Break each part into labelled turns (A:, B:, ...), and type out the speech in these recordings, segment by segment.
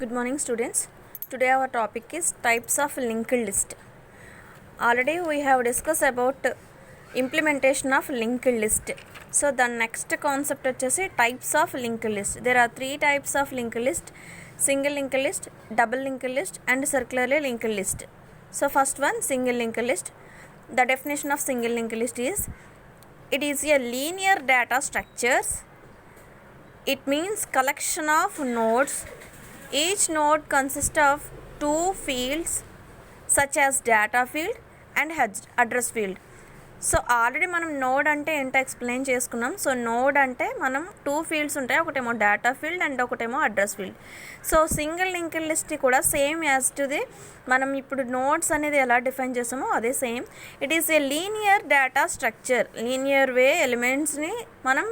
A: Good morning, students. Today our topic is types of linked list. Already we have discussed about implementation of linked list. So the next concept is types of linked list. There are three types of linked list: single linked list, double linked list, and circularly linked list. So first one, single linked list. The definition of single linked list is it is a linear data structures. It means collection of nodes. Each node consists of two fields such as data field and address field. So already మనం node అంటే ఏంటో explain చేసుకున్నాం. So node అంటే మనం two fields ఉంటాయి, ఒకటేమో data field and ఒకటేమో address field. So single linked list కూడా సేమ్ యాజ్ టు ది మనం ఇప్పుడు నోడ్స్ అనేది ఎలా డిఫైన్ చేసామో అదే same. It is a linear data structure. Linear way ఎలిమెంట్స్ని మనం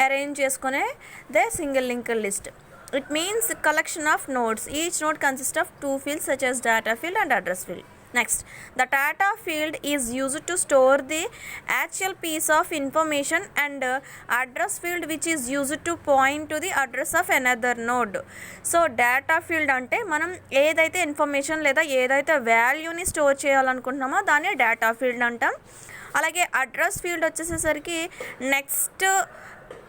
A: అరేంజ్ చేసుకునే దే single linked list. It means collection of nodes. Each node consists of two fields such as data field and address field. Next, the data field is used to store the actual piece of information, and address field which is used to point to the address of another node. So data field అంటే మనం ఏదైతే information లేదా ఏదైతే వాల్యూని store చేయాలనుకుంటున్నామో దాన్ని data field అంటాం. అలాగే address field వచ్చేసేసరికి నెక్స్ట్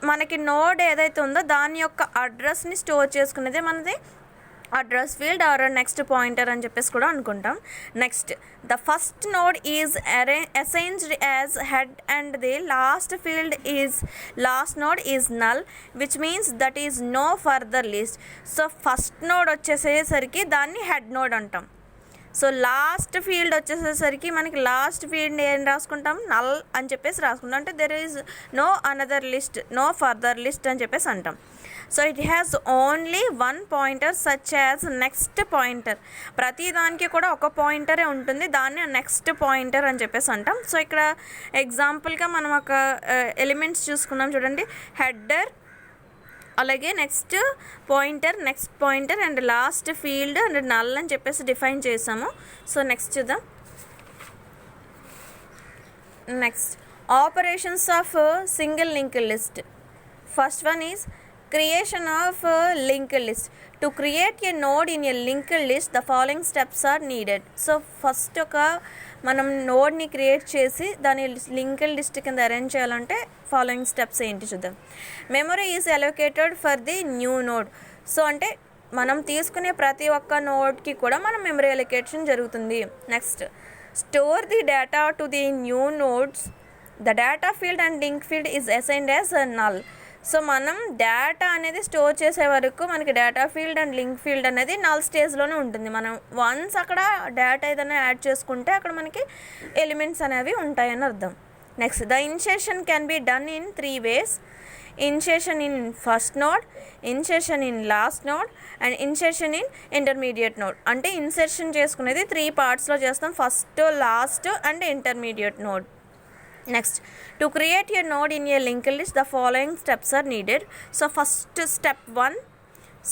A: మనకి నోడ్ ఏదైతే ఉందో దాని యొక్క అడ్రస్ని స్టోర్ చేసుకునేది మనది address field or next pointer అని చెప్పేసి కూడా అనుకుంటాం. Next, the first node is assigned as head and the last node is null, which means that is no further list. So first node వచ్చేసేసరికి దాన్ని హెడ్ నోడ్ అంటాం. So last field వచ్చేసేసరికి మనకి last field ఏం రాసుకుంటాం, null అని చెప్పేసి రాసుకుంటాం. అంటే there is no another list, no further list అని చెప్పేసి అంటాం. So it has only one pointer such as next pointer. ప్రతి దానికి కూడా ఒక పాయింటరే ఉంటుంది, దాన్ని నెక్స్ట్ పాయింటర్ అని చెప్పేసి అంటాం. సో ఇక్కడ ఎగ్జాంపుల్గా మనం ఒక ఎలిమెంట్స్ చూసుకున్నాం చూడండి, హెడర్, అలాగే next pointer and last field and null అని చెప్పేసి డిఫైన్ చేసాము. సో నెక్స్ట్ చూద్దాం. Next, operations of single linked list. First one is creation of linked list. To create a node in a linked list, the following steps are needed. So first ఒక మనం నోడ్ని create చేసి దాని linked list కింద arrange చేయాలంటే following steps ఏంటి చూద్దాం. Memory is allocated for the new node. So అంటే మనం తీసుకునే ప్రతి ఒక్క నోడ్కి కూడా మనం మెమరీ అలోకేషన్ జరుగుతుంది. Next, store the data to the new nodes. The data field and link field is assigned as null. So మనం డేటా అనేది స్టోర్ చేసే వరకు మనకి data field and link field అనేది నల్ స్టేజ్లోనే ఉంటుంది. మనం వన్స్ అక్కడ డేటా ఏదైనా యాడ్ చేసుకుంటే అక్కడ మనకి ఎలిమెంట్స్ అనేవి ఉంటాయని అర్థం. Next, the insertion can be done in 3 ways. Insertion in first node, insertion in last node and insertion in intermediate node. అంటే ఇన్సర్షన్ చేసుకునేది 3 partsలో చేస్తాం, first, last and intermediate node. Next, to create a node in a linked list, the following steps are needed. So first step 1,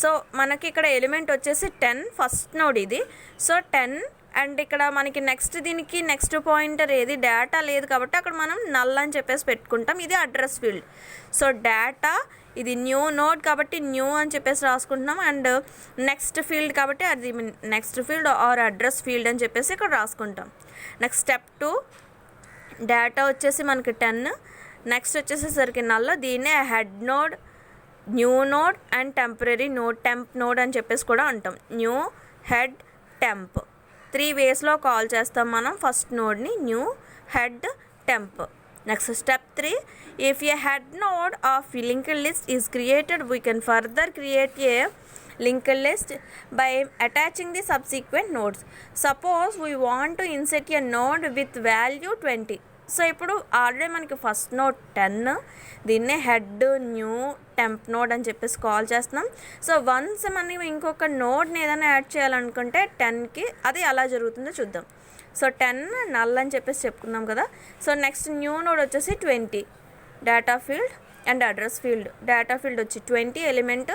A: so మనకి ఇక్కడ element వచ్చేసి 10, first node ఇది. So 10 and ఇక్కడ మనకి దీనికి నెక్స్ట్ పాయింటర్ ఏది, డేటా లేదు కాబట్టి అక్కడ మనం నల్ అని చెప్పేసి పెట్టుకుంటాం. ఇది అడ్రస్ ఫీల్డ్. సో డేటా, ఇది న్యూ నోడ్ కాబట్టి న్యూ అని చెప్పేసి రాసుకుంటున్నాం, అండ్ నెక్స్ట్ ఫీల్డ్ కాబట్టి అది next field or address field అని చెప్పేసి ఇక్కడ రాసుకుంటాం. నెక్స్ట్ స్టెప్ 2, డేటా వచ్చేసి మనకి 10, నెక్స్ట్ వచ్చేసేసరికి నల్ల, దీన్నే head node, new node and temporary node, temp node అని చెప్పేసి కూడా అంటాం. న్యూ, హెడ్, టెంప్ 3 waysలో కాల్ చేస్తాం మనం ఫస్ట్ నోడ్ని, new, head, temp. Next step 3, if A head node of linked list is created, we can further create a linked list by attaching the subsequent nodes. Suppose we want to insert a node with value 20. So ఇప్పుడు already మనకి first node 10, దీన్నే head, new, temp node అని చెప్పేసి call చేస్తున్నాం. So once మనం ఇంకొక నోడ్ని ఏదైనా యాడ్ చేయాలనుకుంటే 10కి అది ఎలా జరుగుతుందో చూద్దాం. సో 10 నల్ అని చెప్పేసి చెప్పుకున్నాం కదా. సో నెక్స్ట్ న్యూ నోడ్ వచ్చేసి 20, data field and address field. Data field వచ్చి 20 ఎలిమెంట్,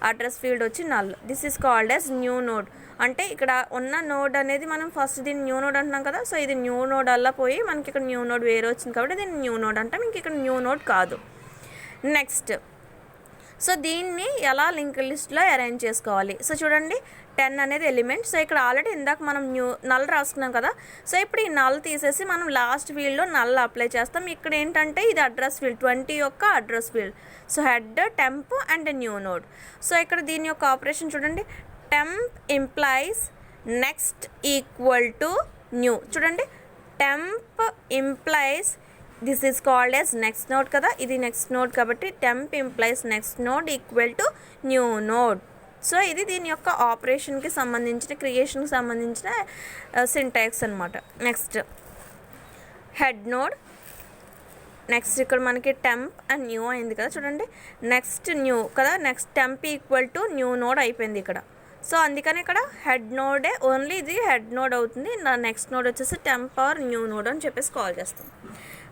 A: అడ్రస్ ఫీల్డ్ వచ్చి null. This is called as new node. అంటే ఇక్కడ ఉన్న నోడ్ అనేది మనం ఫస్ట్ దీన్ని న్యూ నోడ్ అంటున్నాం కదా. సో ఇది న్యూ నోడ్ అలా పోయి మనకి ఇక్కడ న్యూ నోడ్ వేరే వచ్చింది కాబట్టి దీన్ని న్యూ నోడ్ అంటాం, ఇంక ఇక్కడ న్యూ నోడ్ కాదు. నెక్స్ట్, సో దీన్ని ఎలా లింక్డ్ లిస్ట్లో అరేంజ్ చేసుకోవాలి. సో చూడండి 10 అనేది ఎలిమెంట్. సో ఇక్కడ ఆల్రెడీ ఇందాక మనం నల్ రాసుకున్నాం కదా. సో ఇప్పుడు ఈ నల్ తీసేసి మనం లాస్ట్ ఫీల్డ్లో నల్ అప్లై చేస్తాం. ఇక్కడ ఏంటంటే ఇది అడ్రస్ ఫీల్డ్, 20 యొక్క address field. So head, temp and new node. So ఇక్కడ దీని యొక్క ఆపరేషన్ చూడండి, temp implies next equal to new. చూడండి temp implies this is called as next node కదా, ఇది నెక్స్ట్ నోడ్ కాబట్టి temp implies next node equal to new node. So ఇది దీని యొక్క ఆపరేషన్కి సంబంధించిన, క్రియేషన్కి సంబంధించిన సింటాక్స్ అనమాట. Next head node. నెక్స్ట్ ఇక్కడ మనకి టెంప్ అండ్ న్యూ అయింది కదా, చూడండి నెక్స్ట్ న్యూ కదా, next temp equal to new node అయిపోయింది ఇక్కడ. సో అందుకని ఇక్కడ హెడ్ నోడే ఓన్లీ ఇది హెడ్ నోడ్ అవుతుంది. నా నెక్స్ట్ నోడ్ వచ్చేసి టెంప్ ఆర్ న్యూ నోడ్ అని చెప్పేసి కాల్ చేస్తాం.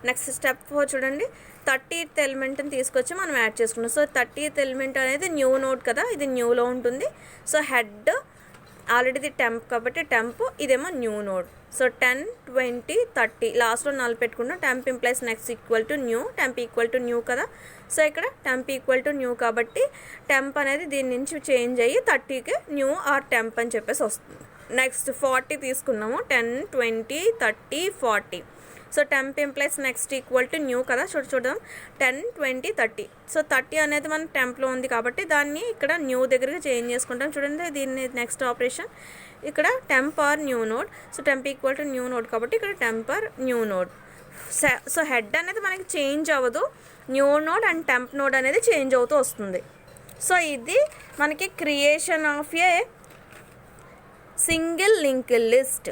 A: నెక్స్ట్ స్టెప్ 4 చూడండి, 30th ఎలిమెంట్ని తీసుకొచ్చి మనం యాడ్ చేసుకున్నాం. సో 30th ఎలిమెంట్ అనేది న్యూ నోడ్ కదా, ఇది న్యూలో ఉంటుంది. సో హెడ్ ఆల్రెడీ ఇది టెంప్ కాబట్టి టెంప్, ఇదేమో న్యూ నోడ్. సో 10, 20, 30 లాస్ట్లో నల్ పెట్టుకున్నాం. Temp implies next equal to new, temp equal to new కదా. సో ఇక్కడ టెంప్ ఈక్వల్ టు న్యూ కాబట్టి టెంప్ అనేది దీని నుంచి చేంజ్ అయ్యి 30కి న్యూ ఆర్ టెంప్ అని చెప్పేసి వస్తుంది. నెక్స్ట్ 40 తీసుకున్నాము, 10, 20, 30, 40. So temp implies next equal to new కదా. చూద్దాం 10, 20, 30. సో 30 అనేది మన టెంప్లో ఉంది కాబట్టి దాన్ని ఇక్కడ న్యూ దగ్గరికి చేంజ్ చేసుకుంటాం. చూడండి దీన్ని నెక్స్ట్ ఆపరేషన్ ఇక్కడ temp or new node. So temp equal to new node కాబట్టి ఇక్కడ temp or new node. So head అనేది మనకి చేంజ్ అవ్వదు, new node and temp node అనేది చేంజ్ అవుతూ వస్తుంది. సో ఇది మనకి creation of a single linked list.